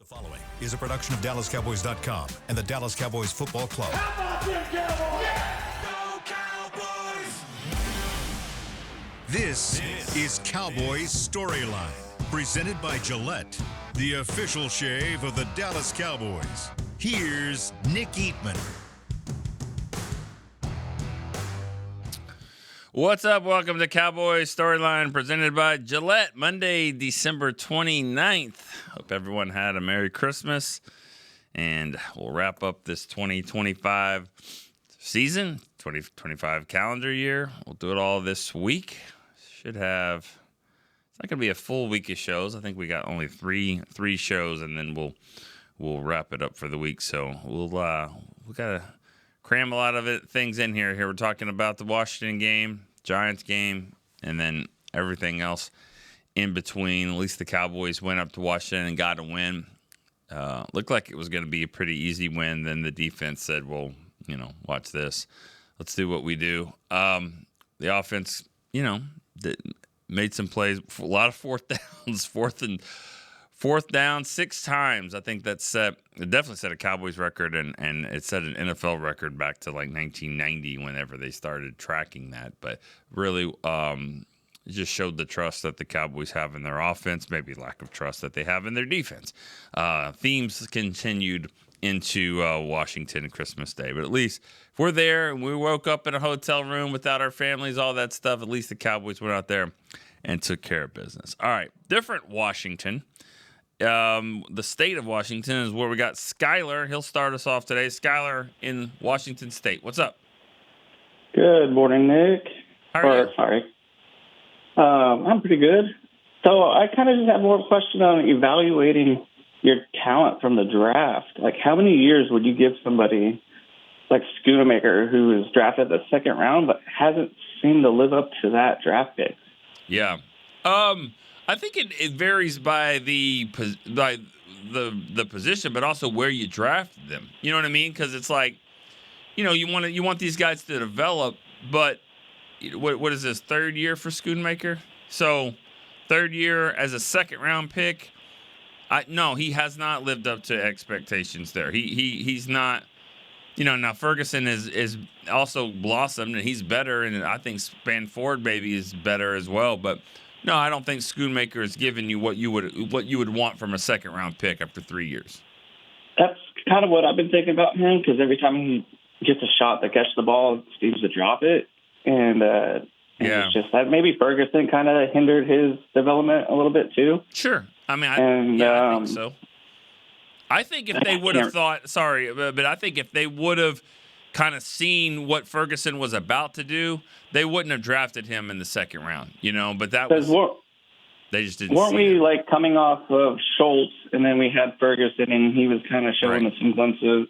The following is a production of DallasCowboys.com and the Dallas Cowboys Football Club. How about them Cowboys? Yeah! Go Cowboys! This is Cowboys Storyline, presented by Gillette, the official shave of the Dallas Cowboys. Here's Nick Eatman. What's up? Welcome to Cowboys Storyline presented by Gillette, Monday, December 29th. Hope everyone had a Merry Christmas, and we'll wrap up this 2025 season, 2025 calendar year. We'll do it all this week. It's not going to be a full week of shows. I think we got only three shows, and then we'll wrap it up for the week. So we got to cram a lot of things in here. Here we're talking about the Washington game, Giants game, and then everything else in between. At least the Cowboys went up to Washington and got a win. Looked like it was going to be a pretty easy win. Then the defense said, well, watch this. Let's do what we do. The offense, made some plays, a lot of fourth downs, fourth down 6 times. I think it definitely set a Cowboys record, and it set an NFL record back to like 1990 whenever they started tracking that. But really, it just showed the trust that the Cowboys have in their offense, maybe lack of trust that they have in their defense. Themes continued into Washington Christmas Day. But at least if we're there and we woke up in a hotel room without our families, all that stuff, at least the Cowboys went out there and took care of business. All right, different Washington. The state of Washington is where we got Skyler. He'll start us off today. Skyler in Washington State. What's up? Good morning, Nick. How are you? Sorry. I'm pretty good. So I kind of just have more question on evaluating your talent from the draft. Like, how many years would you give somebody like Schoonamaker, who was drafted the second round but hasn't seemed to live up to that draft pick? Yeah. I think it varies by the position, but also where you drafted them. You know what I mean? Because it's like, you want these guys to develop, but what is this, third year for Schoonamaker? So third year as a second round pick. No, he has not lived up to expectations there. He's not. Now Ferguson is also blossomed and he's better, and I think Spanford maybe is better as well, but. No, I don't think Schoonamaker is giving you what you would want from a second-round pick after 3 years. That's kind of what I've been thinking about him, because every time he gets a shot to catch the ball, it seems to drop it. And it's just that maybe Ferguson kind of hindered his development a little bit too. Sure. I mean, I think so. I think if they would have thought – sorry, but I think if they would have kind of seen what Ferguson was about to do, they wouldn't have drafted him in the second round, but that was they just didn't. Weren't we like coming off of Schultz, and then we had Ferguson, and he was kind of showing us some glimpses.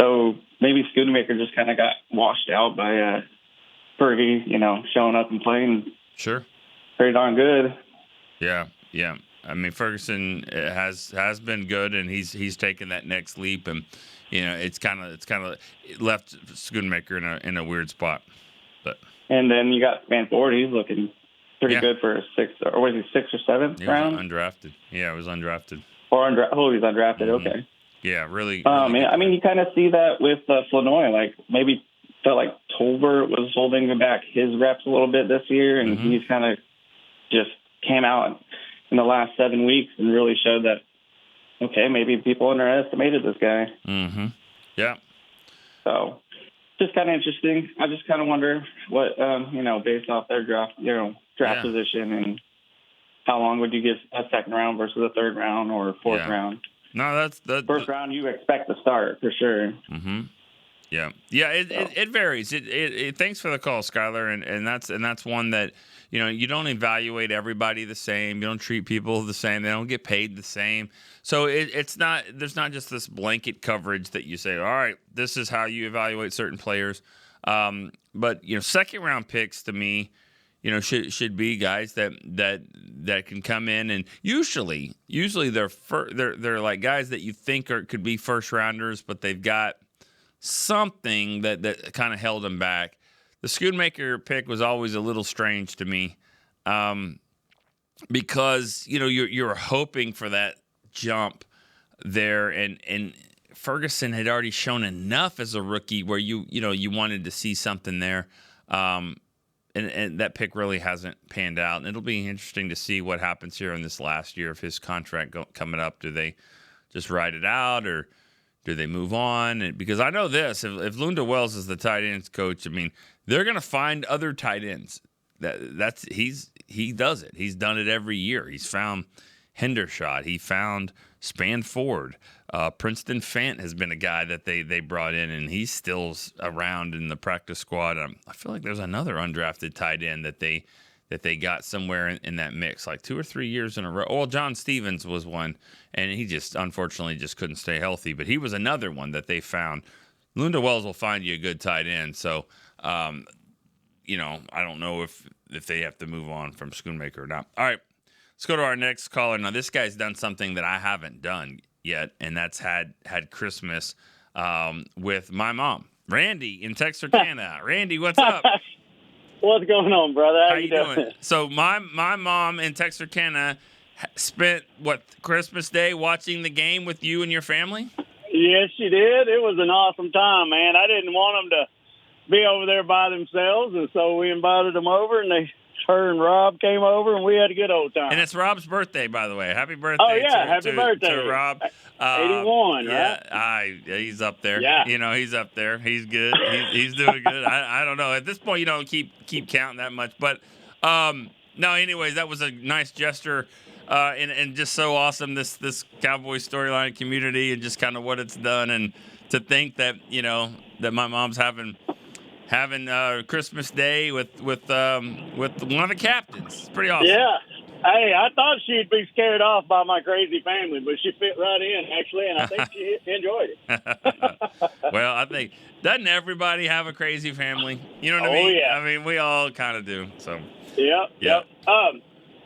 So maybe Schoonamaker just kind of got washed out by Fergie, showing up and playing. Sure. Pretty darn good. Yeah. I mean, Ferguson has been good, and he's taken that next leap, and it's kind of left Schoonamaker in a weird spot. But and then you got Spanford. He's looking pretty good for a sixth or was he 6th or 7th round? Undrafted. Yeah, it was undrafted. He's undrafted. Mm-hmm. Okay. Yeah, really. I mean, you kind of see that with Flanoy. Like maybe felt like Tolbert was holding back his reps a little bit this year, and he's kind of just came out in the last 7 weeks and really showed that. Okay, maybe people underestimated this guy. Mm-hmm. Yeah. So, just kind of interesting. I just kind of wonder what, based off their draft position, and how long would you give a second round versus a third round or fourth round? No, that's the first round you expect to start for sure. Mm-hmm. Yeah. It varies. Thanks for the call, Skyler, and that's one that. You don't evaluate everybody the same. You don't treat people the same. They don't get paid the same. So there's not just this blanket coverage that you say, all right, this is how you evaluate certain players. But second round picks to me, should be guys that can come in, and usually they're like guys that you think could be first rounders, but they've got something that kind of held them back. The Schoonamaker pick was always a little strange to me, because you're hoping for that jump there, and Ferguson had already shown enough as a rookie where you wanted to see something there. And that pick really hasn't panned out. And it'll be interesting to see what happens here in this last year of his contract coming up. Do they just ride it out, or do they move on? And because I know this, if Lunda Wells is the tight ends coach, I mean, they're going to find other tight ends. He does it. He's done it every year. He's found Hendershot. He found Spanford. Princeton Fant has been a guy that they brought in, and he's still around in the practice squad. I feel like there's another undrafted tight end that they got somewhere in that mix, like 2 or 3 years in a row. Well, John Stevens was one, and he just unfortunately just couldn't stay healthy. But he was another one that they found. Lunda Wells will find you a good tight end. So, I don't know if they have to move on from Schoonmaker or not. All right, let's go to our next caller. Now, this guy's done something that I haven't done yet, and that's had Christmas with my mom, Randy in Texarkana. Randy, what's up? What's going on, brother? How you doing? So my mom in Texarkana spent Christmas Day watching the game with you and your family? Yes, she did. It was an awesome time, man. I didn't want them to be over there by themselves, and so we invited them over, and her and Rob came over, and we had a good old time. And it's Rob's birthday, by the way. Happy birthday! Oh yeah, happy birthday to Rob. 81, yeah, right? He's up there. Yeah. He's up there. He's good. He's doing good. I don't know. At this point, you don't keep counting that much, but no. Anyways, that was a nice gesture, and just so awesome. This Cowboys storyline community and just kind of what it's done, and to think that that my mom's having Christmas Day with one of the captains. It's pretty awesome. Yeah. Hey, I thought she'd be scared off by my crazy family, but she fit right in, actually, and I think she enjoyed it. Well, I think, doesn't everybody have a crazy family? You know what I mean? Yeah. I mean, we all kind of do. So. Yep.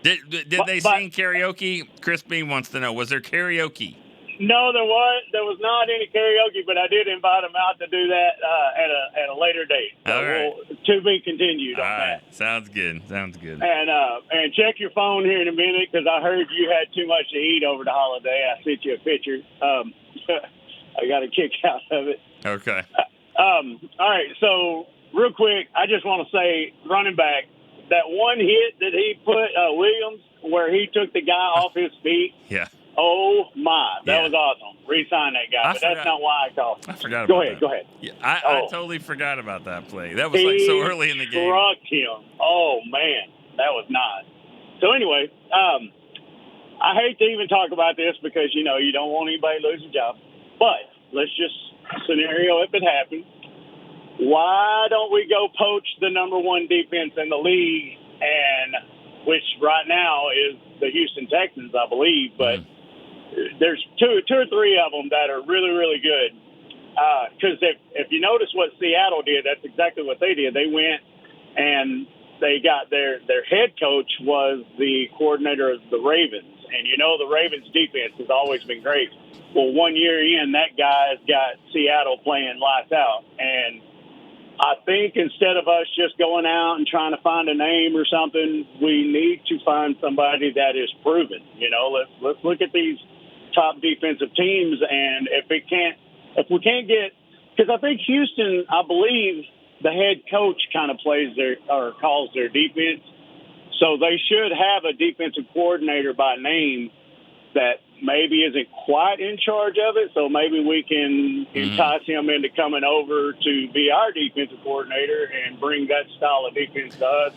Did they sing karaoke? Chris Bean wants to know, was there karaoke? No, there was not any karaoke, but I did invite him out to do that at a later date. So all right. To be continued on All right. that. Sounds good. And check your phone here in a minute, because I heard you had too much to eat over the holiday. I sent you a picture. I got a kick out of it. Okay. All right, so real quick, I just want to say, running back, that one hit that he put, Williams, where he took the guy off his feet. Yeah. Oh, my. That Yeah. was awesome. Re-sign that guy. But that's not why I called. I forgot Go about ahead. that. Go ahead. Yeah, I totally forgot about that play. That was like so early in the game. He struck him. Oh, man. That was nice. So, anyway, I hate to even talk about this because, you don't want anybody to lose a job. But let's just scenario if it happens. Why don't we go poach the number one defense in the league, and which right now is the Houston Texans, I believe, but there's two or three of them that are really, really good. Because if you notice what Seattle did, that's exactly what they did. They went and they got their head coach was the coordinator of the Ravens, and the Ravens defense has always been great. Well, 1 year in, that guy's got Seattle playing lights out, and I think instead of us just going out and trying to find a name or something, we need to find somebody that is proven. Let's look at these top defensive teams, and if we can't get, because I think Houston, I believe the head coach kind of calls their defense, so they should have a defensive coordinator by name that maybe isn't quite in charge of it, so maybe we can entice him into coming over to be our defensive coordinator and bring that style of defense to us.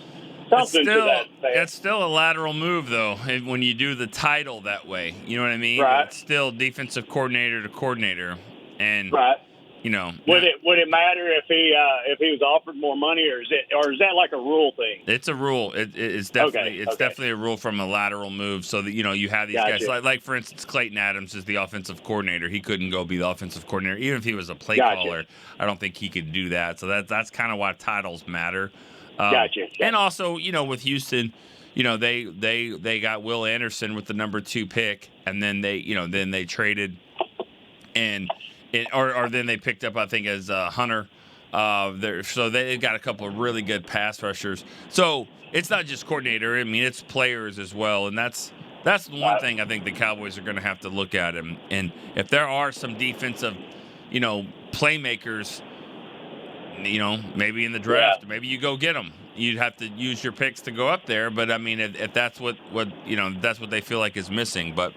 Something to that effect. It's still a lateral move, though, when you do the title that way. You know what I mean? Right. It's still defensive coordinator to coordinator. And, right. Would it matter if he was offered more money, or is that like a rule thing? It's a rule. It's definitely a rule from a lateral move, so that you have these guys like for instance Clayton Adams is the offensive coordinator. He couldn't go be the offensive coordinator even if he was a play caller. I don't think he could do that. So that's kind of why titles matter. Gotcha. And also with Houston, they got Will Anderson with the number 2 pick, and then they traded and. Or then they picked up, I think, as Hunter. So they got a couple of really good pass rushers. So it's not just coordinator. I mean, it's players as well, and that's That's the one thing I think the Cowboys are going to have to look at. And if there are some defensive, playmakers, maybe in the draft, maybe you go get them. You'd have to use your picks to go up there. But, I mean, if that's what that's what they feel like is missing. But,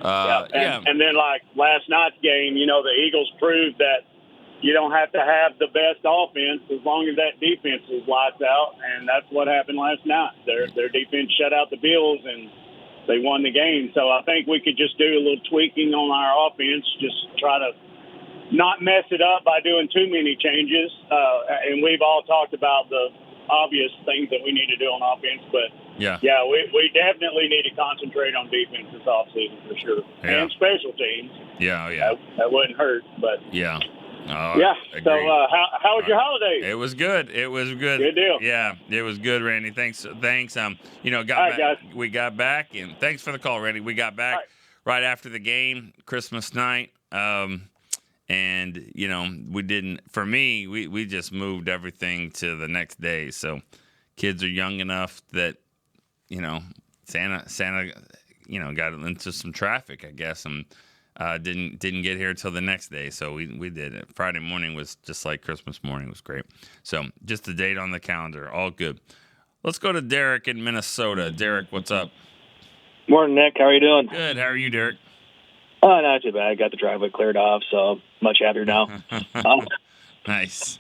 And then, like, last night's game, the Eagles proved that you don't have to have the best offense as long as that defense is lights out, and that's what happened last night. Their defense shut out the Bills, and they won the game. So I think we could just do a little tweaking on our offense, just try to not mess it up by doing too many changes. And we've all talked about the obvious things that we need to do on offense, but we definitely need to concentrate on defense this offseason for sure, and special teams. That wouldn't hurt, but So how was your holiday? It was good. Good deal. Yeah, it was good, Randy. Thanks. We got back, and thanks for the call, Randy. We got back right after the game, Christmas night. And we didn't. For me, we just moved everything to the next day. So kids are young enough that Santa got into some traffic, I guess, and didn't get here till the next day. So we did it. Friday morning was just like Christmas morning. It was great. So just the date on the calendar, all good. Let's go to Derek in Minnesota. Derek, what's up? Morning, Nick. How are you doing? Good. How are you, Derek? Oh, not too bad. I got the driveway cleared off, so much happier now. Nice.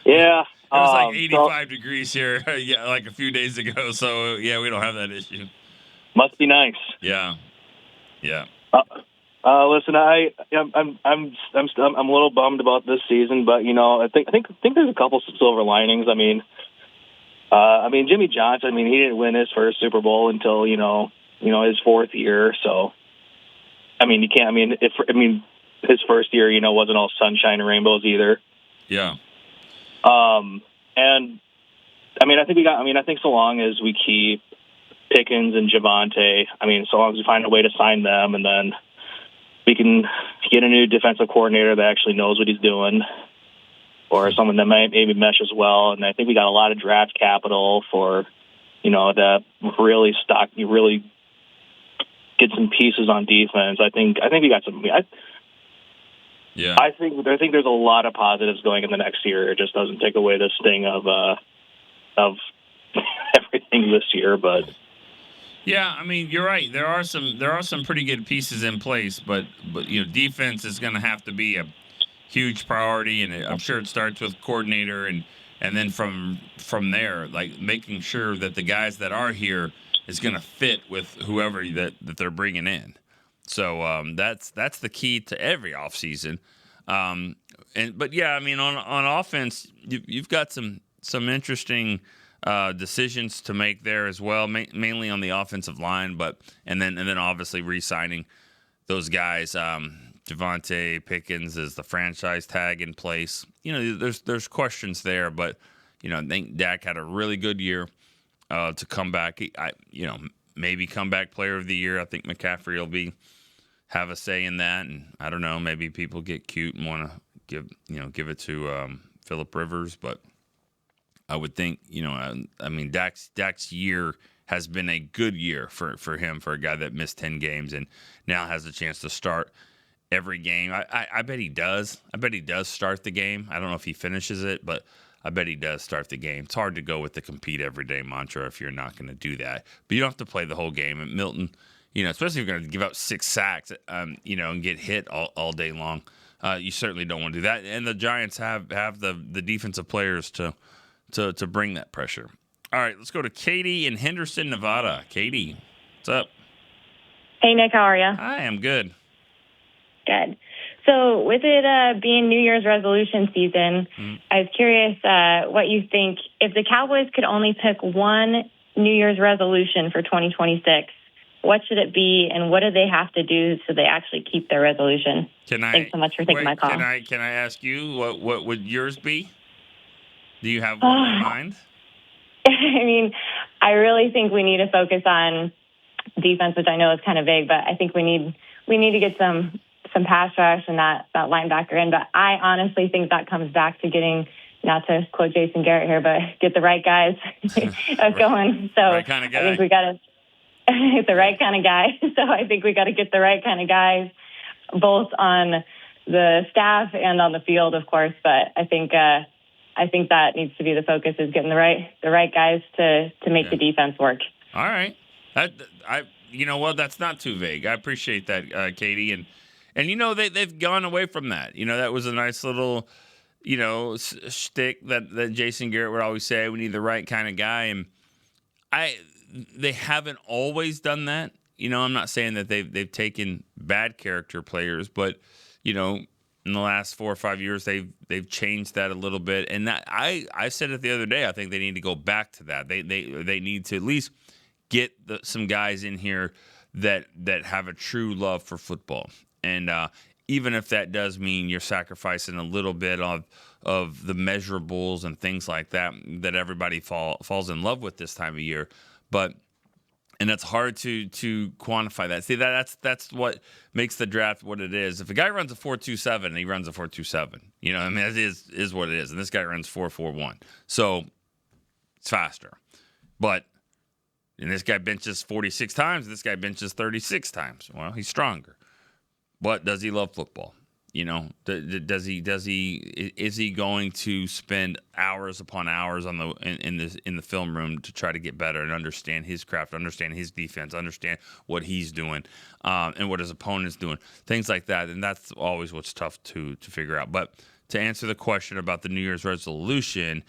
Yeah. It was like 85 degrees here, like a few days ago. So we don't have that issue. Must be nice. Yeah. Listen, I'm a little bummed about this season, but I think there's a couple silver linings. I mean, Jimmy Johnson. He didn't win his first Super Bowl until his fourth year. So, you can't. His first year, wasn't all sunshine and rainbows either. Yeah. And I think so long as we keep Pickens and Javonte, so long as we find a way to sign them, and then we can get a new defensive coordinator that actually knows what he's doing, or someone that might maybe mesh as well. And I think we got a lot of draft capital for, that really get some pieces on defense. I think we got some. I think there's a lot of positives going in the next year. It just doesn't take away the sting of everything this year, but. Yeah, you're right. There are some pretty good pieces in place, but defense is going to have to be a huge priority, and I'm sure it starts with coordinator, and then from there, like making sure that the guys that are here is going to fit with whoever that they're bringing in. So that's the key to every offseason. On offense, you've got some interesting decisions to make there as well, mainly on the offensive line, and then obviously re-signing those guys. Javonte, Pickens is the franchise tag in place. There's questions there, but I think Dak had a really good year to come back. Maybe comeback player of the year. I think McCaffrey will have a say in that, and I don't know, maybe people get cute and want to give it to Phillip Rivers, but I would think, Dak's year has been a good year for him, for a guy that missed 10 games and now has a chance to start every game. I bet he does. I bet he does start the game. I don't know if he finishes it, but I bet he does start the game. It's hard to go with the compete every day mantra if you're not going to do that. But you don't have to play the whole game. And Milton, especially if you're going to give up 6 sacks, and get hit all day long, you certainly don't want to do that. And the Giants have the defensive players to bring that pressure. All right, let's go to Katie in Henderson, Nevada. Katie, what's up? Hey, Nick, how are you? Hi, I'm good. Good. So with it being New Year's resolution season, I was curious what you think. If the Cowboys could only pick one New Year's resolution for 2026, what should it be, and what do they have to do so they actually keep their resolution? Thanks so much for taking my call. Can I ask you what would yours be? Do you have one in mind? I really think we need to focus on defense, which I know is kind of vague, but I think we need to get some pass rush and that linebacker in. But I honestly think that comes back to getting, not to quote Jason Garrett here, but get the right guys going. So right kind of guy. I think we got to. the right kind of guy. So I think we got to get the right kind of guys, both on the staff and on the field, of course. But I think that needs to be the focus, is getting the right guys to make the defense work. All right. You know what? That's not too vague. I appreciate that, Katie. And they've gone away from that. That was a nice little, shtick that Jason Garrett would always say. We need the right kind of guy. And they haven't always done that. I'm not saying that they've taken bad character players, but in the last 4 or 5 years, they've changed that a little bit. And that, I said it the other day. I think they need to go back to that. They need to at least get some guys in here that have a true love for football. And even if that does mean you're sacrificing a little bit of the measurables and things like that everybody falls in love with this time of year, and it's hard to quantify that. See, that's what makes the draft what it is. If a guy runs a 4.27, he runs a 4.27. That is what it is. And this guy runs 4.41, so it's faster. And this guy benches 46 times. This guy benches 36 times. Well, he's stronger. But does he love football? Is he going to spend hours upon hours in the film room to try to get better and understand his craft, understand his defense, understand what he's doing, and what his opponent's doing, things like that. And that's always what's tough to figure out. But to answer the question about the New Year's resolution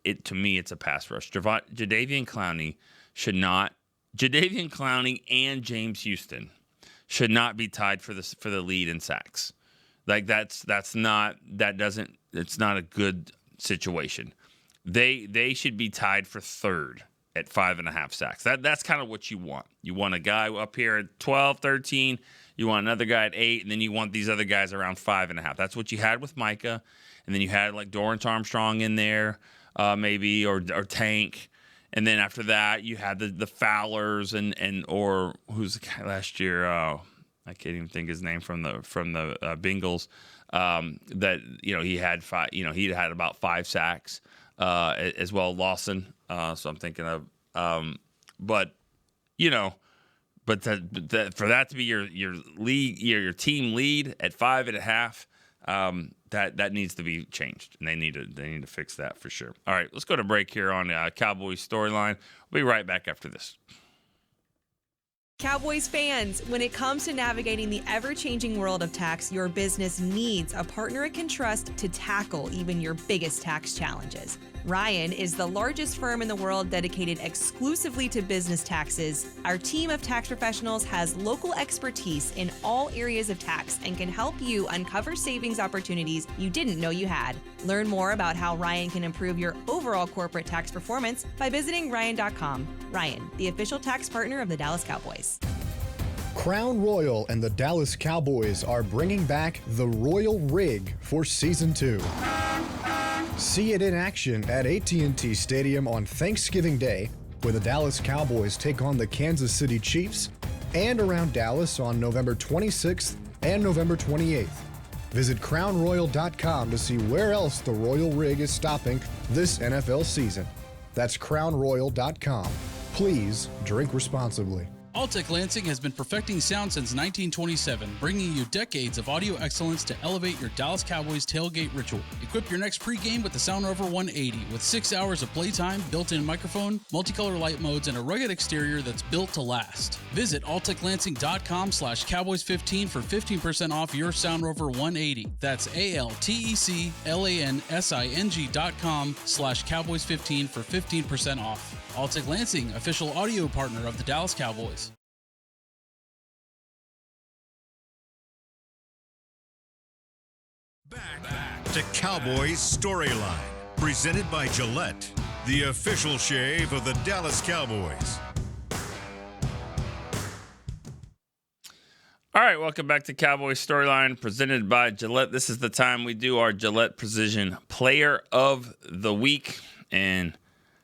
it to me, it's a pass rush. Jadeveon Clowney and James Houston should not be tied for the lead in sacks. It's not a good situation. They should be tied for third at 5.5 sacks. That's kind of what you want. You want a guy up here at 12, 13. You want another guy at 8, and then you want these other guys around 5.5. That's what you had with Micah, and then you had like Dorrance Armstrong in there, maybe, or Tank. And then after that, you had the Fowlers or who's the guy last year? I can't even think his name from the Bengals. That he had 5. He had about 5 sacks as well. Lawson. So I'm thinking of. But for that to be your league, your team lead at 5.5. That needs to be changed, and they need to fix that for sure. All right, let's go to break here on Cowboys Storyline. We'll be right back after this. Cowboys fans, when it comes to navigating the ever-changing world of tax, your business needs a partner it can trust to tackle even your biggest tax challenges. Ryan is the largest firm in the world dedicated exclusively to business taxes. Our team of tax professionals has local expertise in all areas of tax and can help you uncover savings opportunities you didn't know you had. Learn more about how Ryan can improve your overall corporate tax performance by visiting Ryan.com. Ryan, the official tax partner of the Dallas Cowboys. Crown Royal and the Dallas Cowboys are bringing back the Royal Rig for Season 2. See it in action at AT&T Stadium on Thanksgiving Day, where the Dallas Cowboys take on the Kansas City Chiefs, and around Dallas on November 26th and November 28th. Visit crownroyal.com to see where else the Royal Rig is stopping this NFL season. That's crownroyal.com. Please drink responsibly. Altec Lansing has been perfecting sound since 1927, bringing you decades of audio excellence to elevate your Dallas Cowboys tailgate ritual. Equip your next pregame with the Sound Rover 180 with 6 hours of playtime, built-in microphone, multicolor light modes, and a rugged exterior that's built to last. Visit alteclansing.com/Cowboys15 for 15% off your Sound Rover 180. That's alteclansing.com/Cowboys15 for 15% off. Altec Lansing, official audio partner of the Dallas Cowboys. Back to Cowboys Storyline, presented by Gillette, the official shave of the Dallas Cowboys. All right, welcome back to Cowboys Storyline, presented by Gillette. This is the time we do our Gillette Precision Player of the Week. And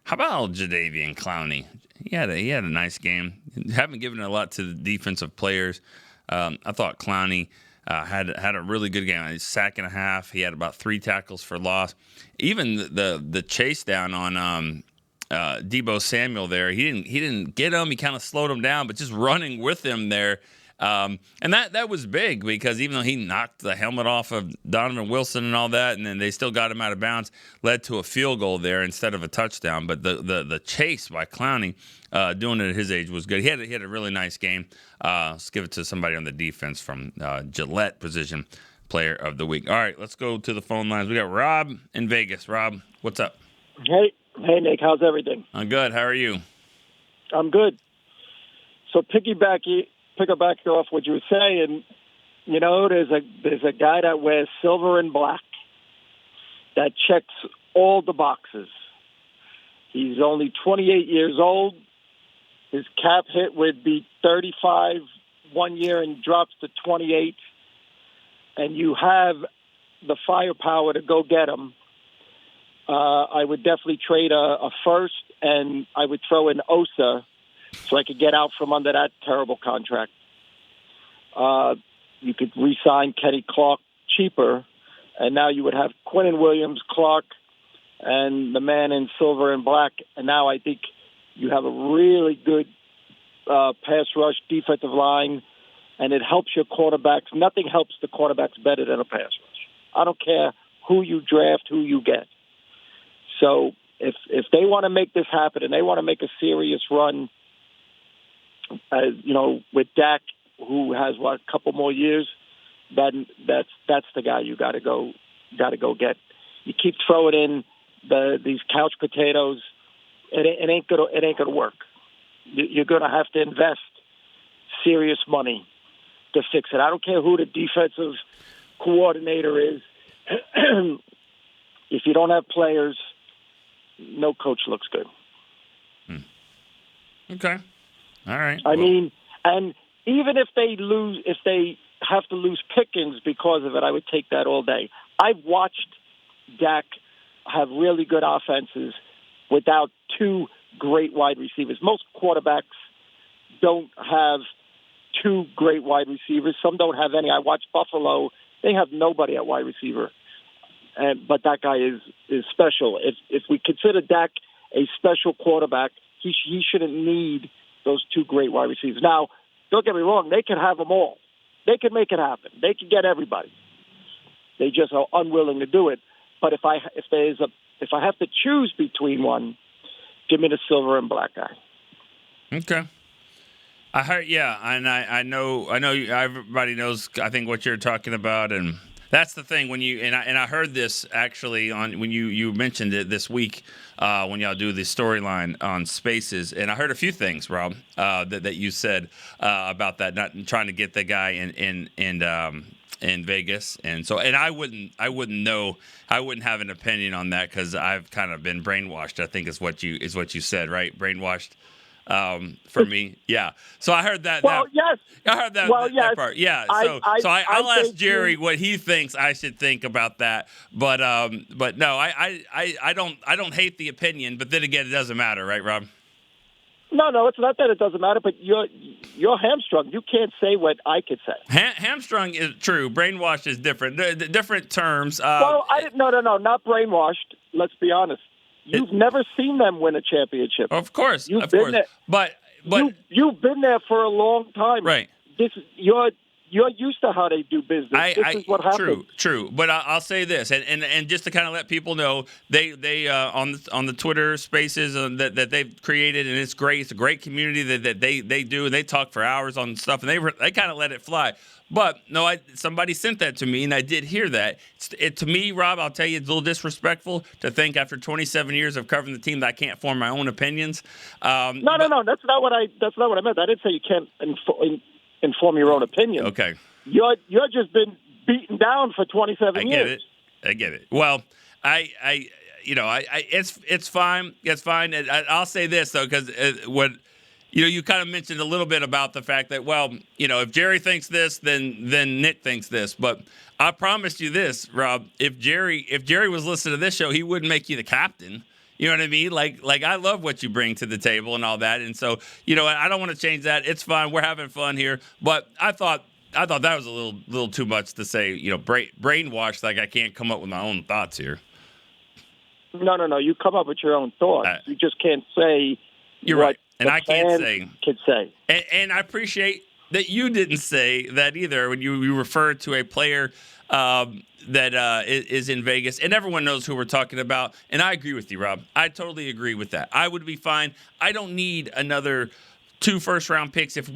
how about Jadeveon Clowney? He had a nice game. Haven't given a lot to the defensive players. I thought Clowney had a really good game. A sack and a half. He had about 3 tackles for loss. Even the chase down on Debo Samuel there. He didn't get him. He kind of slowed him down, but just running with him there. And that was big because even though he knocked the helmet off of Donovan Wilson and all that, and then they still got him out of bounds, led to a field goal there instead of a touchdown. But the chase by Clowney, doing it at his age was good. He had a really nice game. Let's give it to somebody on the defense from Gillette, position player of the week. All right, let's go to the phone lines. We got Rob in Vegas. Rob, what's up? Hey, Nick, how's everything? I'm good. How are you? I'm good. So piggybacking off what you were saying, you know, there's a guy that wears silver and black that checks all the boxes. He's only 28 years old. His cap hit would be 35 1 year and drops to 28. And you have the firepower to go get him. I would definitely trade a first, and I would throw in Osa so I could get out from under that terrible contract. You could re-sign Kenny Clark cheaper, and now you would have Quinnen Williams, Clark, and the man in silver and black. And now I think you have a really good pass rush, defensive line, and it helps your quarterbacks. Nothing helps the quarterbacks better than a pass rush. I don't care who you draft, who you get. So if they want to make this happen and they want to make a serious run, with Dak, who has a couple more years, then that's the guy you got to go get. You keep throwing in these couch potatoes, it ain't gonna work. You're gonna have to invest serious money to fix it. I don't care who the defensive coordinator is. If you don't have players, no coach looks good. Okay. All right. I mean, and even if they have to lose Pickens because of it, I would take that all day. I've watched Dak have really good offenses without two great wide receivers. Most quarterbacks don't have two great wide receivers. Some don't have any. I watched Buffalo. They have nobody at wide receiver. But that guy is special. If we consider Dak a special quarterback, he shouldn't need those two great wide receivers. Now, don't get me wrong, they can have them all. They can make it happen. They can get everybody. They just are unwilling to do it. But if I have to choose between one, give me the silver and black guy. Okay. I heard, yeah, and I know everybody knows, I think, what you're talking about, and that's the thing when I heard this actually when you mentioned it this week when y'all do the storyline on Spaces, and I heard a few things, Rob, that you said about that, not trying to get the guy in Vegas, and I wouldn't know, I wouldn't have an opinion on that because I've kind of been brainwashed. I think is what you said, right? Brainwashed. For me, yeah. So I heard that. Well, yes. I heard that. Well, that yes. part. Yeah. I'll ask Jerry what he thinks I should think about that. But no, I don't hate the opinion. But then again, it doesn't matter, right, Rob? No, it's not that it doesn't matter. But you're hamstrung. You can't say what I could say. Hamstrung is true. Brainwashed is different. Different terms. No, not brainwashed. Let's be honest. You've never seen them win a championship. Of course, you've been there. But you've been there for a long time. Right. You're used to how they do business. This is what happens. True. But I'll say this, and just to kind of let people know, they on the Twitter Spaces that they've created, and it's great. It's a great community that they do, and they talk for hours on stuff, and they kind of let it fly. But no, somebody sent that to me, and I did hear that. To me, Rob, I'll tell you, it's a little disrespectful to think after 27 years of covering the team that I can't form my own opinions. No. That's not what I meant. I didn't say you can't inform your own opinion. Okay. You're just been beaten down for 27 years. I get it. Well, it's fine. It's fine. I'll say this though, because you kind of mentioned a little bit about the fact that, well, if Jerry thinks this, then Nick thinks this. But I promise you this, Rob, if Jerry was listening to this show, he wouldn't make you the captain. You know what I mean? Like I love what you bring to the table and all that. And so, I don't want to change that. It's fine. We're having fun here. But I thought that was a little too much to say, brainwashed, like I can't come up with my own thoughts here. No. You come up with your own thoughts. You just can't say You're what right. And the I can't fans say. Could say. And I appreciate that you didn't say that either when you referred to a player that is in Vegas. And everyone knows who we're talking about. And I agree with you, Rob. I totally agree with that. I would be fine. I don't need another 2 first-round picks. If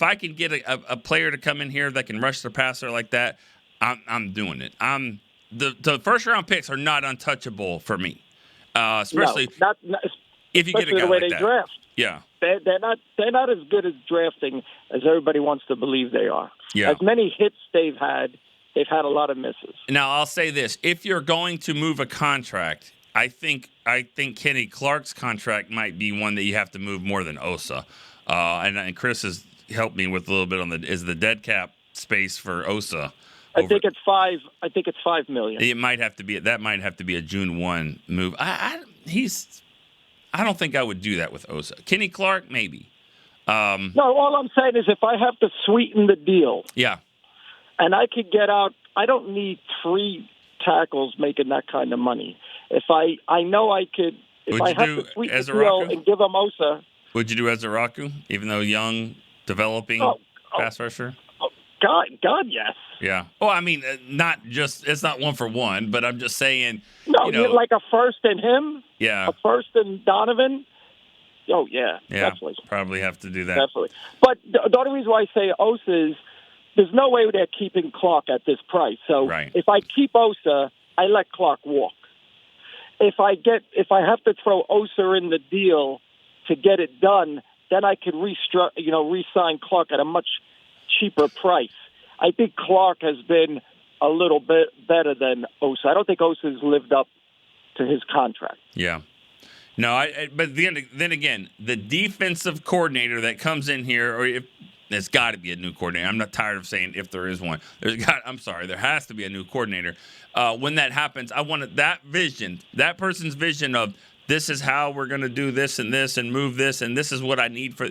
I can get a player to come in here that can rush the passer like that, I'm doing it. The first-round picks are not untouchable for me, especially not if you get a guy the way like they that. draft. Yeah. They're not as good as drafting as everybody wants to believe they are. Yeah. As many hits they've had a lot of misses. Now I'll say this: if you're going to move a contract, I think Kenny Clark's contract might be one that you have to move more than Osa. And Chris has helped me with a little bit on the dead cap space for Osa. I think it's $5 million. It might have to be a June 1 move. I don't think I would do that with Osa. Kenny Clark, maybe. No, all I'm saying is if I have to sweeten the deal, yeah, and I could get out, I don't need 3 tackles making that kind of money. If I know I could, if I have to sweeten the deal and give them Osa. Would you do Ezeraku, even though young, developing pass rusher? God, yes. Yeah. Oh, I mean, it's not 1 for 1, but I'm just saying. No, like a first in him. Yeah. A first in Donovan. Oh, yeah. Definitely. Probably have to do that. Definitely. But the only reason why I say Osa is there's no way they're keeping Clark at this price. So if I keep Osa, I let Clark walk. If I have to throw Osa in the deal to get it done, then I could re-sign Clark at a much cheaper price. I think Clark has been a little bit better than Osa. I don't think Osa has lived up to his contract. Yeah. No, but then again, the defensive coordinator that comes in here, or if there's got to be a new coordinator. I'm not tired of saying if there is one. There has to be a new coordinator. When that happens, I want that vision, that person's vision of this is how we're going to do this and move this, and this is what I need for,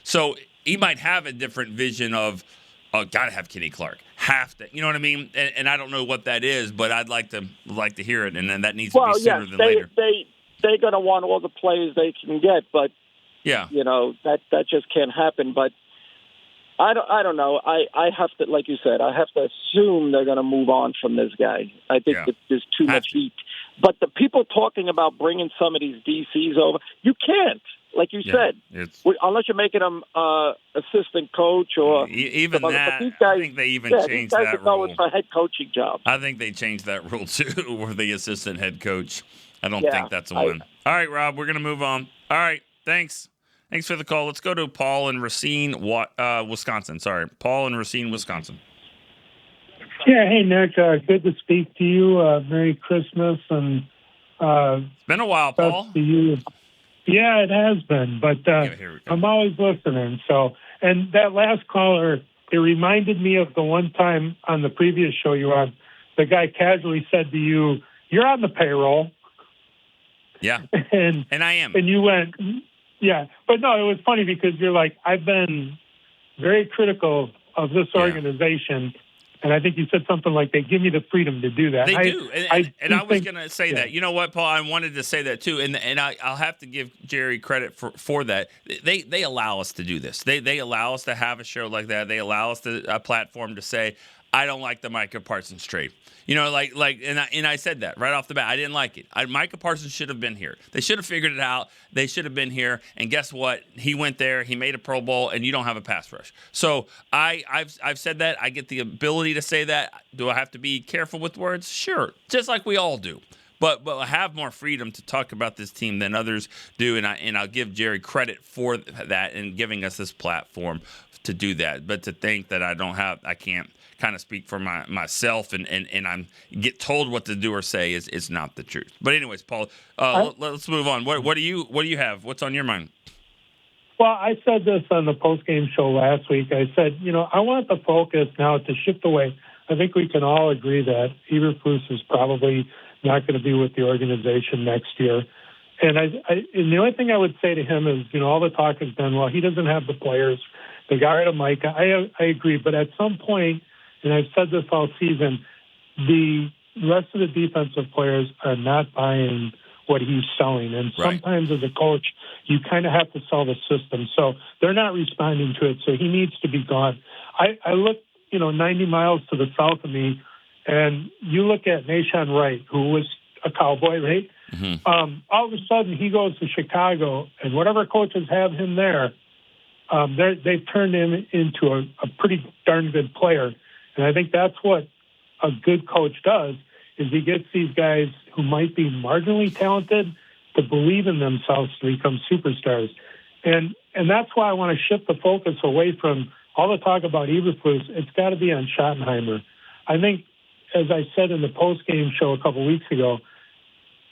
So he might have a different vision of, got to have Kenny Clark. Have to, you know what I mean? And I don't know what that is, but I'd like to hear it, and then that needs to be sooner than later. They're going to want all the players they can get, but that just can't happen. But I don't know. I have to, like you said, I have to assume they're going to move on from this guy. I think that there's too much heat. But the people talking about bringing some of these DCs over, you can't. Like you said, unless you're making them assistant coach or even that. These guys, I think they even changed these guys that are rule. going for head coaching jobs. I think they changed that rule too, for the assistant head coach. I don't think that's a win. All right, Rob, we're gonna move on. All right, thanks for the call. Let's go to Paul in Racine, Wisconsin. Sorry, Paul in Racine, Wisconsin. Yeah, hey Nick, good to speak to you. Merry Christmas and it's been a while, Paul. To you. Yeah, it has been, but I'm always listening. So, and that last caller, it reminded me of the one time on the previous show you were on, the guy casually said to you, "You're on the payroll." Yeah, and I am. And you went, yeah, but no, it was funny because you're like, I've been very critical of this organization. And I think you said something like they give me the freedom to do that. They do. And I was going to say that. You know what, Paul? I wanted to say that too. And I'll have to give Jerry credit for that. They allow us to do this. They allow us to have a show like that. They allow us a platform to say, I don't like the Micah Parsons trade. And I said that right off the bat. I didn't like it. Micah Parsons should have been here. They should have figured it out. They should have been here. And guess what? He went there. He made a Pro Bowl, and you don't have a pass rush. So I've said that. I get the ability to say that. Do I have to be careful with words? Sure, just like we all do. But I have more freedom to talk about this team than others do, and I'll give Jerry credit for that and giving us this platform to do that. But to think that I can't kind of speak for myself and I'm get told what to do or say is not the truth. But anyways, Paul, let's move on. What do you have? What's on your mind? Well, I said this on the post-game show last week. I said, I want the focus now to shift away. I think we can all agree that Eberflus is probably not going to be with the organization next year. And and the only thing I would say to him is, all the talk has been, well, he doesn't have the players. They got rid of Micah. I agree. But at some point, and I've said this all season, the rest of the defensive players are not buying what he's selling. And Right. sometimes as a coach, you kind of have to sell the system. So they're not responding to it. So he needs to be gone. I look, 90 miles to the south of me, and you look at Nahshon Wright, who was a Cowboy, right? Mm-hmm. All of a sudden he goes to Chicago, and whatever coaches have him there, they've turned him into a pretty darn good player. And I think that's what a good coach does, is he gets these guys who might be marginally talented to believe in themselves to become superstars. And that's why I want to shift the focus away from all the talk about Eberflus. It's got to be on Schottenheimer. I think, as I said in the post-game show a couple weeks ago,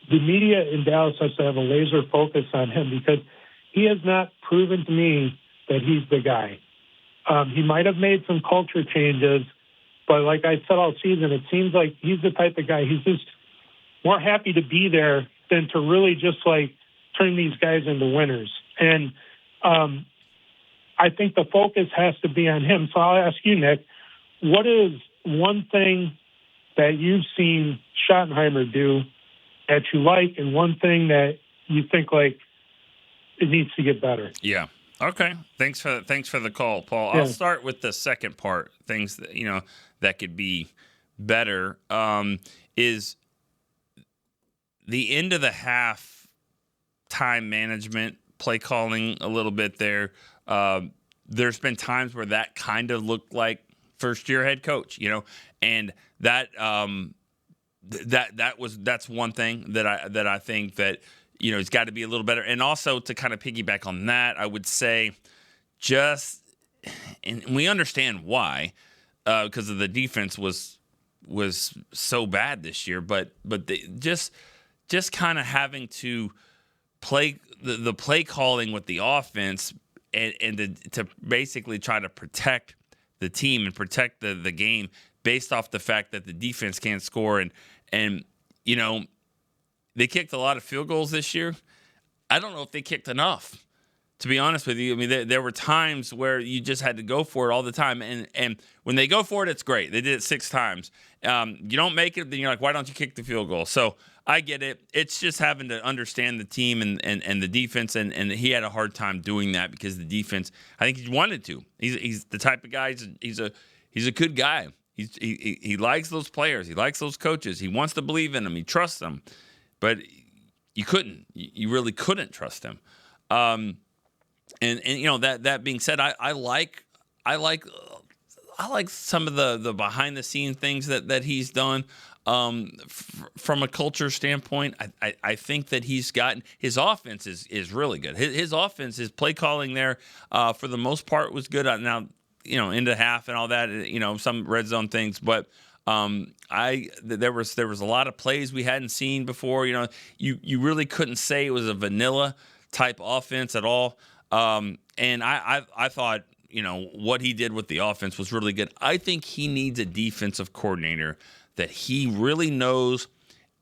the media in Dallas has to have a laser focus on him because he has not proven to me that he's the guy. He might have made some culture changes, but like I said all season, it seems like he's the type of guy, he's just more happy to be there than to really just like turn these guys into winners. And I think the focus has to be on him. So I'll ask you, Nick, what is one thing that you've seen Schottenheimer do that you like, and one thing that you think like it needs to get better? Yeah. Okay. Thanks for the call, Paul. Yeah. I'll start with the second part. Things that that could be better is the end of the half time management, play calling a little bit there. There's been times where that kind of looked like first year head coach, and that that's one thing that I think that it's got to be a little better. And also to kind of piggyback on that, I would say and we understand why, because of the defense was so bad this year, but just kind of having to play the play calling with the offense and to basically try to protect the team and protect the game based off the fact that the defense can't score. And they kicked a lot of field goals this year. I don't know if they kicked enough, to be honest with you. I mean, there were times where you just had to go for it all the time. And when they go for it, it's great. They did it 6 times. You don't make it, then you're like, why don't you kick the field goal? So I get it. It's just having to understand the team and the defense. And he had a hard time doing that because the defense, I think he wanted to. He's the type of guy, he's a good guy. He likes those players. He likes those coaches. He wants to believe in them. He trusts them. But you couldn't. You really couldn't trust him. And that being said, I like some of the behind the scenes things that he's done. From a culture standpoint, I think that he's gotten his offense is really good. His offense, his play calling there, for the most part was good. Now, into half and all that, some red zone things, but there was a lot of plays we hadn't seen before. You really couldn't say it was a vanilla type offense at all. And I thought, what he did with the offense was really good. I think he needs a defensive coordinator that he really knows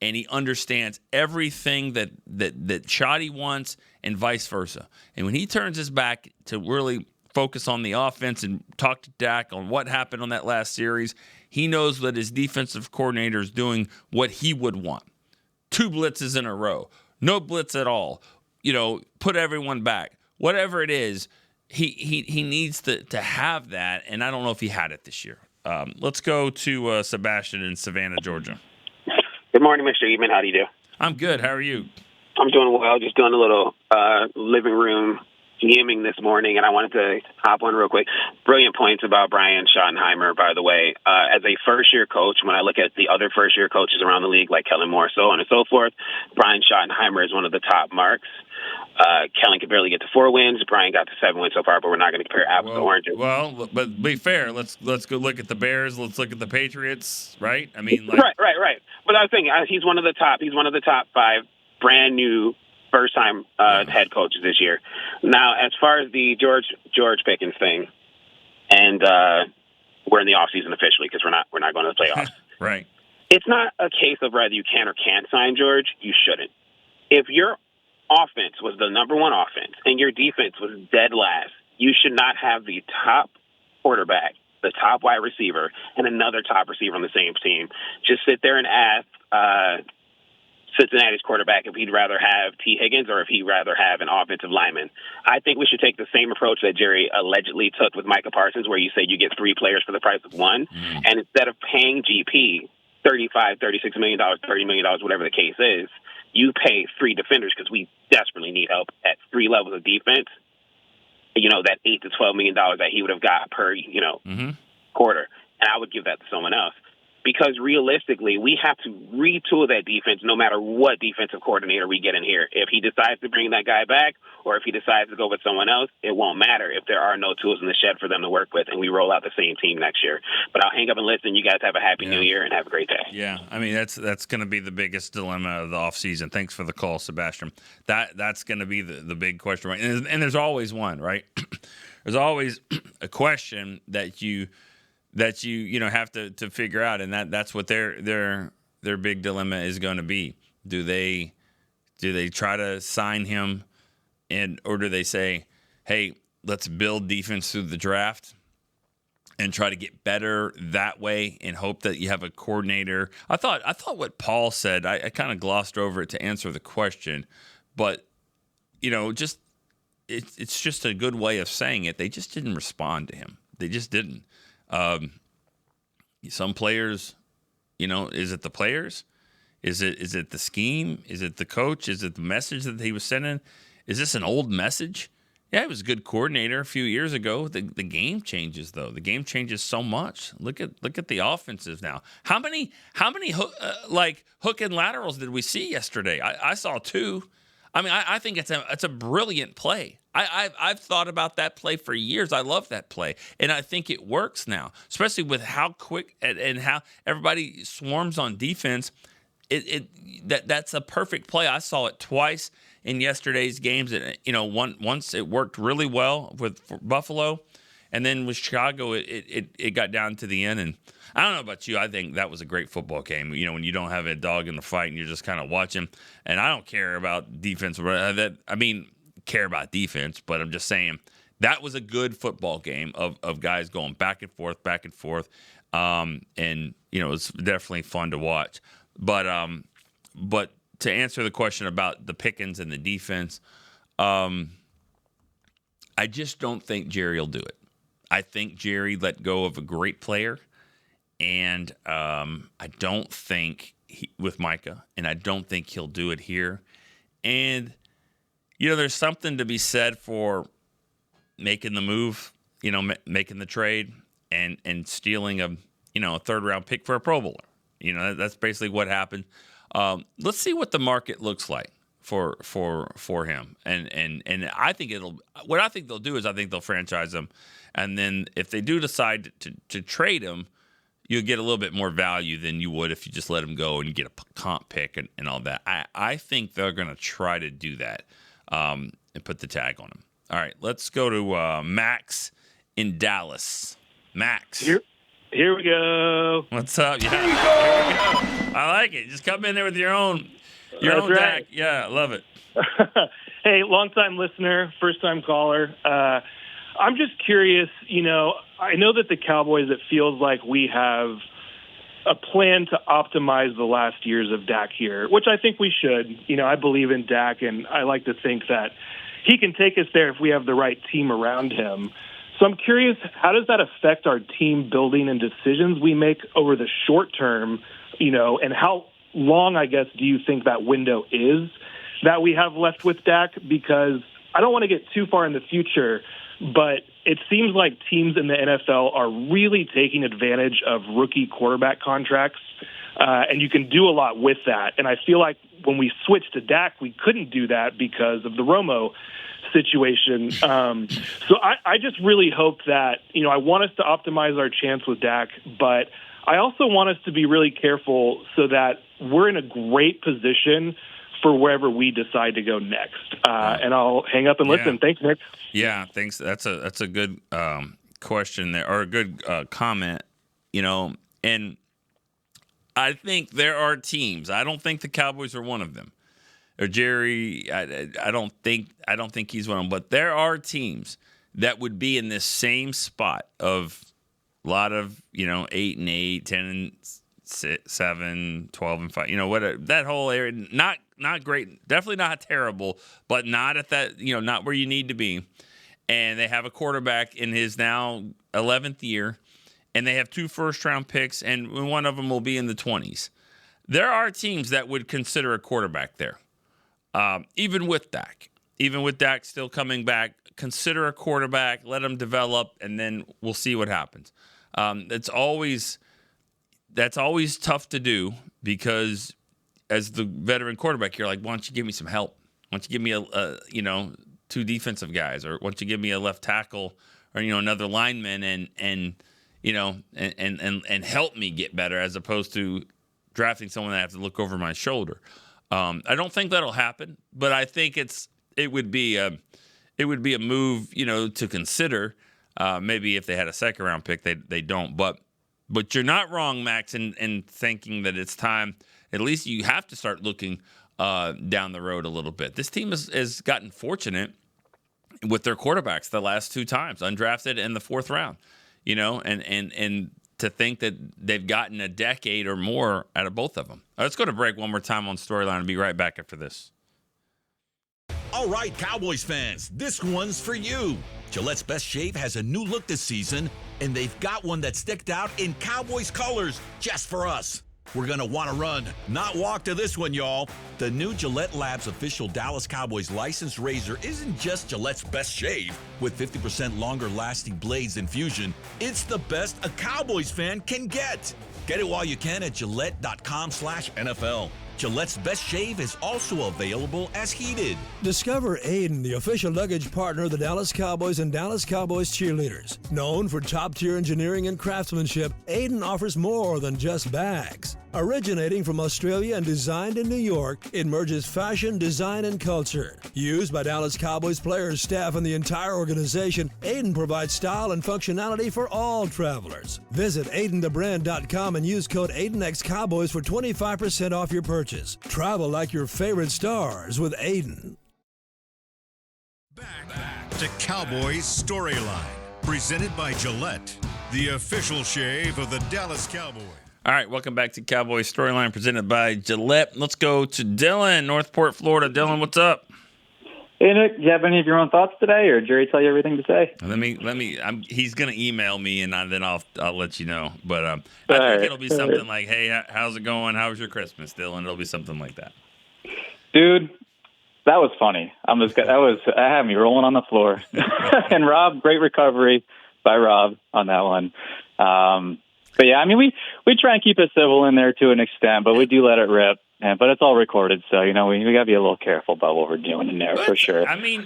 and he understands everything that Shoddy wants and vice versa. And when he turns his back to really focus on the offense and talk to Dak on what happened on that last series, he knows that his defensive coordinator is doing what he would want. 2 blitzes in a row, no blitz at all, put everyone back. Whatever it is, he needs to have that, and I don't know if he had it this year. Let's go to Sebastian in Savannah, Georgia. Good morning, Mr. Eatman. How do you do? I'm good. How are you? I'm doing well. Just doing a little living room gaming this morning, and I wanted to hop on real quick. Brilliant points about Brian Schottenheimer, by the way. As a first-year coach, when I look at the other first-year coaches around the league, like Kellen Moore, so on and so forth, Brian Schottenheimer is one of the top marks. Kellen could barely get to 4 wins. Brian got to 7 wins so far, but we're not going to compare apples to oranges. Well, but be fair. Let's go look at the Bears. Let's look at the Patriots, right? I mean, right. But I was thinking he's one of the top. He's one of the top 5 brand new first-time head coaches this year. Now, as far as the George Pickens thing, and we're in the offseason officially because we're not going to the playoffs. Right. It's not a case of whether you can or can't sign George. You shouldn't. If your offense was the number 1 offense and your defense was dead last, you should not have the top quarterback, the top wide receiver, and another top receiver on the same team. Just sit there and ask Cincinnati's quarterback if he'd rather have T. Higgins or if he'd rather have an offensive lineman. I think we should take the same approach that Jerry allegedly took with Micah Parsons, where you say you get 3 players for the price of one. And instead of paying GP $35, $36 million, $30 million, whatever the case is, you pay 3 defenders because we desperately need help at 3 levels of defense. That $8 to $12 million that he would have got per, quarter. And I would give that to someone else. Because realistically, we have to retool that defense no matter what defensive coordinator we get in here. If he decides to bring that guy back or if he decides to go with someone else, it won't matter if there are no tools in the shed for them to work with and we roll out the same team next year. But I'll hang up and listen. You guys have a happy new year and have a great day. Yeah, I mean, that's going to be the biggest dilemma of the offseason. Thanks for the call, Sebastian. That's going to be the big question, right? And there's always one, right? There's always a question that you have to figure out, and that's what their big dilemma is going to be. Do they try to sign him, or do they say, hey, let's build defense through the draft and try to get better that way and hope that you have a coordinator? I thought what Paul said, I kind of glossed over it to answer the question, but just it's just a good way of saying it. They just didn't respond to him. They just didn't. Some players, is it the players? Is it the scheme? Is it the coach? Is it the message that he was sending? Is this an old message? Yeah, he was a good coordinator a few years ago. The game changes though. The game changes so much. Look at the offenses now. How many hook and laterals did we see yesterday? I saw 2. I mean, I think it's a brilliant play. I've thought about that play for years. I love that play, and I think it works now, especially with how quick and how everybody swarms on defense. That's a perfect play. I saw it twice in yesterday's games. Once it worked really well for Buffalo, and then with Chicago, it got down to the end. And I don't know about you. I think that was a great football game. When you don't have a dog in the fight and you're just kind of watching. And I don't care about defense. Care about defense, but I'm just saying that was a good football game of guys going back and forth. And it's definitely fun to watch. But to answer the question about the Pickens and the defense, I just don't think Jerry will do it. I think Jerry let go of a great player, and I don't think with Micah, and I don't think he'll do it here. And there's something to be said for making the move, making the trade, and stealing a 3rd-round pick for a Pro Bowler. That's basically what happened. Let's see what the market looks like for him, and I think what I think they'll do is I think they'll franchise him, and then if they do decide to trade him, you'll get a little bit more value than you would if you just let him go and you get a comp pick and all that. I think they're going to try to do that. And put the tag on him. All right, let's go to Max in Dallas. Max. Here we go. What's up? Yeah, here we go. I like it. Just come in there with your own right. tag. Yeah, I love it. Hey, long-time listener, first-time caller. I'm just curious, I know that the Cowboys, it feels like we have a plan to optimize the last years of Dak here, which I think we should. I believe in Dak, and I like to think that he can take us there if we have the right team around him. So I'm curious, how does that affect our team building and decisions we make over the short term, and how long, I guess, do you think that window is that we have left with Dak? Because I don't want to get too far in the future, but it seems like teams in the NFL are really taking advantage of rookie quarterback contracts, and you can do a lot with that. And I feel like when we switched to Dak, we couldn't do that because of the Romo situation. So I just really hope that, I want us to optimize our chance with Dak, but I also want us to be really careful so that we're in a great position for wherever we decide to go next. And I'll hang up and listen. Yeah. Thanks, Nick. Yeah, thanks. That's a good question there, or a good comment, and I think there are teams. I don't think the Cowboys are one of them. Or Jerry, I don't think he's one of them, but there are teams that would be in this same spot of a lot of, 8-8, 7, 12, and 5. What that whole area, not great, definitely not terrible, but not at that, not where you need to be. And they have a quarterback in his now 11th year, and they have 2 first-round picks, and one of them will be in the 20s. There are teams that would consider a quarterback there, even with Dak. Even with Dak still coming back, consider a quarterback, let him develop, and then we'll see what happens. That's always tough to do because as the veteran quarterback, you're like, why don't you give me some help? Why don't you give me 2 defensive guys, or why don't you give me a left tackle or another lineman and help me get better, as opposed to drafting someone that I have to look over my shoulder. I don't think that'll happen, but I think it would be a move, to consider. Maybe if they had a second round pick, they don't. But you're not wrong, Max, in thinking that it's time. At least you have to start looking down the road a little bit. This team has gotten fortunate with their quarterbacks the last 2 times, undrafted in the 4th round. And to think that they've gotten a decade or more out of both of them. Let's go to break one more time on Storyline and be right back after this. All right, Cowboys fans, this one's for you. Gillette's Best Shave has a new look this season, and they've got one that sticked out in Cowboys colors just for us. We're going to want to run, not walk to this one, y'all. The new Gillette Labs official Dallas Cowboys licensed razor isn't just Gillette's best shave. With 50% longer lasting blades than Fusion, it's the best a Cowboys fan can get. Get it while you can at Gillette.com/NFL. Gillette's Best Shave is also available as heated. Discover Aiden, the official luggage partner of the Dallas Cowboys and Dallas Cowboys cheerleaders. Known for top-tier engineering and craftsmanship, Aiden offers more than just bags. Originating from Australia and designed in New York, it merges fashion, design, and culture. Used by Dallas Cowboys players, staff, and the entire organization, Aiden provides style and functionality for all travelers. Visit AidenTheBrand.com and use code AidenXCowboys for 25% off your purchase. Travel like your favorite stars with Aiden. Back to Cowboys Storyline, presented by Gillette, the official shave of the Dallas Cowboys. All right, welcome back to Cowboys Storyline, presented by Gillette. Let's go to Dylan, Northport, Florida. Dylan, what's up? Hey, Nick, do you have any of your own thoughts today, or did Jerry tell you everything to say? He's going to email me, and then I'll let you know. But I think it'll be something like, hey, how's it going? How was your Christmas, Dylan? It'll be something like that. Dude, that was funny. That had me rolling on the floor. And Rob, great recovery by Rob on that one. But yeah, I mean, we try and keep it civil in there to an extent, but we do let it rip. But it's all recorded, so we got to be a little careful about what we're doing in there for sure. I mean,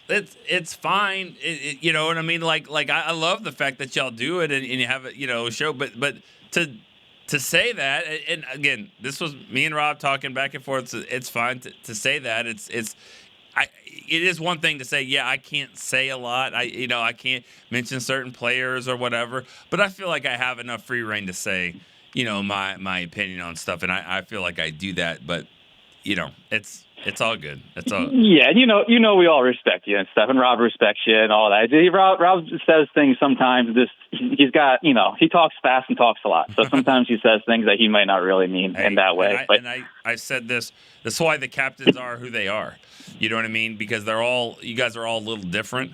it's fine. You know what I mean? Like I love the fact that y'all do it and you have a show, but to say that, and again, this was me and Rob talking back and forth. So it's fine to say that. It is one thing to say, yeah, I can't say a lot. I can't mention certain players or whatever, but I feel like I have enough free reign to say, my opinion on stuff, and I feel like I do that. But it's all good. It's all yeah. We all respect you and stuff, and Rob respects you and all that. Rob says things sometimes. He's got he talks fast and talks a lot, so sometimes he says things that he might not really mean in that way. I said this. That's why the captains are who they are. You know what I mean? Because you guys are all a little different.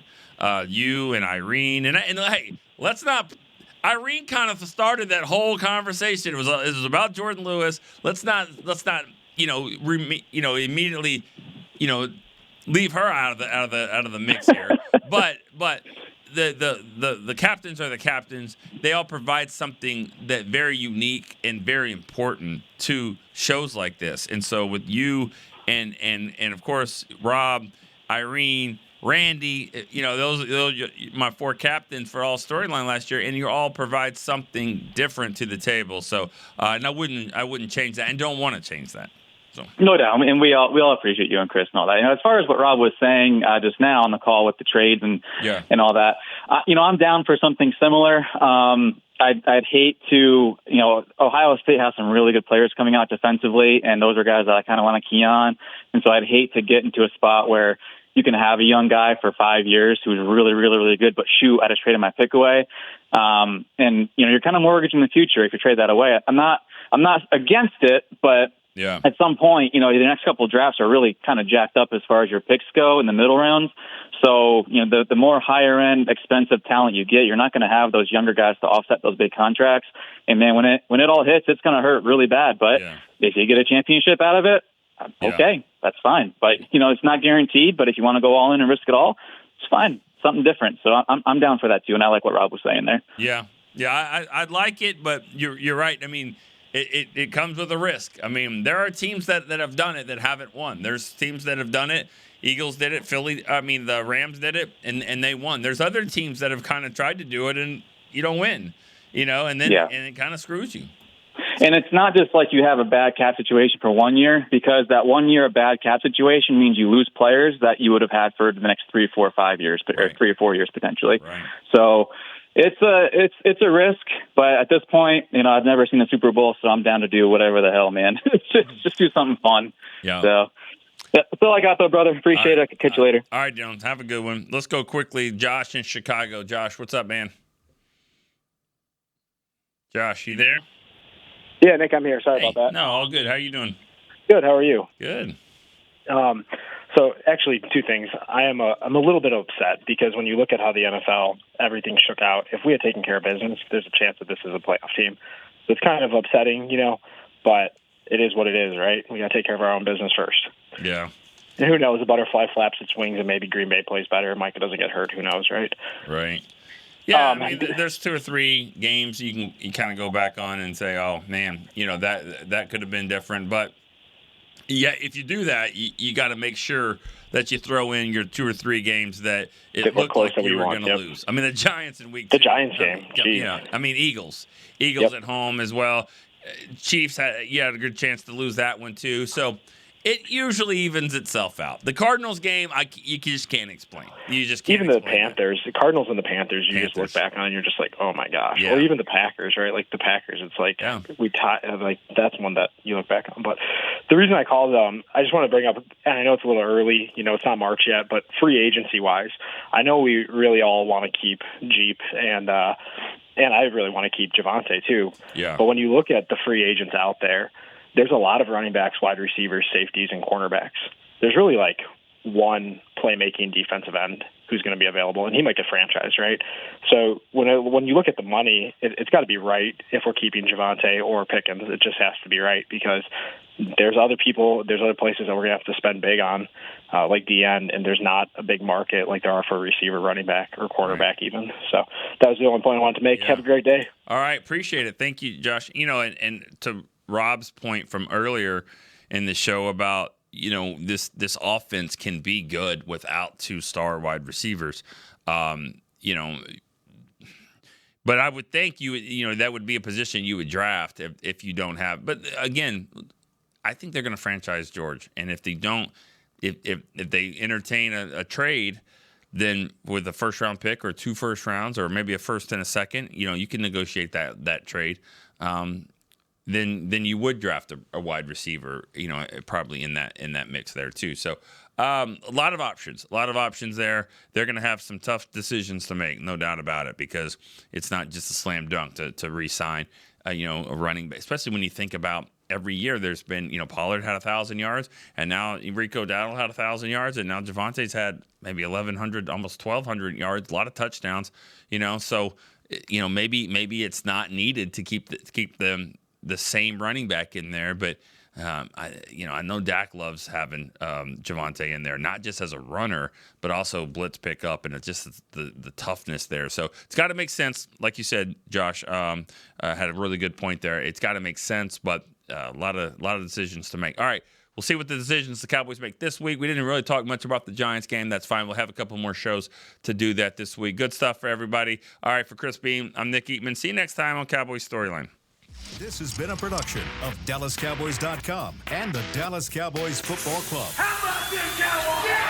You and Irene and hey, let's not. Irene kind of started that whole conversation. It was about Jordan Lewis. Let's not immediately leave her out of the mix here. But the captains are the captains. They all provide something that very unique and very important to shows like this. And so with you and of course Rob, Irene, Randy, those my 4 captains for all Storyline last year, and you all provide something different to the table. So, and I wouldn't change that, and don't want to change that. So no doubt, and we all appreciate you and Chris and all that. As far as what Rob was saying just now on the call with the trades and all that, I'm down for something similar. I'd hate to, Ohio State has some really good players coming out defensively, and those are guys that I kind of want to key on, and so I'd hate to get into a spot where you can have a young guy for 5 years who's really, really, really good, but shoot, I just traded my pick away. And, you're kind of mortgaging the future if you trade that away. I'm not against it, but at some point, the next couple of drafts are really kind of jacked up as far as your picks go in the middle rounds. So, the more higher end, expensive talent you get, you're not going to have those younger guys to offset those big contracts. And man, when it all hits, it's going to hurt really bad. But if you get a championship out of it, okay, that's fine. But it's not guaranteed. But if you want to go all in and risk it all, it's fine. Something different. So I'm down for that too. And I like what Rob was saying there. Yeah, I'd like it, but you're right. I mean, it comes with a risk. I mean, there are teams that have done it that haven't won. There's teams that have done it. Eagles did it. The Rams did it, and they won. There's other teams that have kind of tried to do it, and you don't win. And then and it kind of screws you. And it's not just like you have a bad cap situation for 1 year, because that 1 year of bad cap situation means you lose players that you would have had for the next 3, 4, 5 years, or 3 or 4 years potentially. Right. So it's a risk, but at this point, I've never seen a Super Bowl, so I'm down to do whatever the hell, man. just do something fun. Yeah. So that's all I got, though, brother. Appreciate it. I can catch you later. All right, Dylan. Have a good one. Let's go quickly. Josh in Chicago. Josh, what's up, man? Josh, you there? Yeah, Nick, I'm here. Sorry about that. No, all good. How you doing? Good. How are you? Good. So actually, two things. I'm a little bit upset because when you look at how the NFL, everything shook out, if we had taken care of business, there's a chance that this is a playoff team. So it's kind of upsetting, but it is what it is, right? We got to take care of our own business first. Yeah. And who knows? The butterfly flaps its wings and maybe Green Bay plays better. Micah doesn't get hurt. Who knows, right? Right. Yeah, there's 2 or 3 games you kind of go back on and say, oh, man, that could have been different. But, yeah, if you do that, you got to make sure that you throw in your 2 or 3 games that it looked like you were going to lose. I mean, the Giants in week 2. The Giants game. Eagles. Eagles at home as well. Chiefs had a good chance to lose that one too. So it usually evens itself out. The Cardinals game, you just can't explain. You just can't. Even the Panthers, the Cardinals and the Panthers, you just look back on and you're just like, oh my gosh. Yeah. Or even the Packers, right? Like the Packers, it's like that's one that you look back on. But the reason I called I just want to bring up, and I know it's a little early, it's not March yet, but free agency wise, I know we really all want to keep Jeep and I really want to keep Javonte too. Yeah. But when you look at the free agents out there, there's a lot of running backs, wide receivers, safeties, and cornerbacks. There's really like one playmaking defensive end who's going to be available, and he might get franchised, right? So when you look at the money, it's got to be right if we're keeping Javonte or Pickens. It just has to be right because there's other places that we're going to have to spend big on, like the end, and there's not a big market like there are for a receiver, running back, or quarterback even. So that was the only point I wanted to make. Yeah. Have a great day. All right. Appreciate it. Thank you, Josh. And to Rob's point from earlier in the show about, this offense can be good without 2-star wide receivers. But I would think that would be a position you would draft if you don't have. But again, I think they're going to franchise George, and if they don't, if they entertain a trade, then with a 1st-round pick or 2 first rounds or maybe a first and a second, you can negotiate that trade. Then you would draft a wide receiver, probably in that mix there too. So a lot of options there. They're going to have some tough decisions to make, no doubt about it, because it's not just a slam dunk to re-sign, a running back, especially when you think about every year there's been, Pollard had 1,000 yards, and now Rico Dowdle had 1,000 yards, and now Javonte's had maybe 1,100, almost 1,200 yards, a lot of touchdowns, so maybe it's not needed to keep the same running back in there, but I know Dak loves having Javonte in there, not just as a runner, but also blitz pickup, and it's just the toughness there. So it's got to make sense, like you said, Josh had a really good point there. It's got to make sense, but a lot of decisions to make. All right, we'll see what the decisions the Cowboys make this week. We didn't really talk much about the Giants game. That's fine. We'll have a couple more shows to do that this week. Good stuff for everybody. All right, for Chris Beam, I'm Nick Eatman. See you next time on Cowboys Storyline. This has been a production of DallasCowboys.com and the Dallas Cowboys Football Club. How about this, Cowboys? Yeah!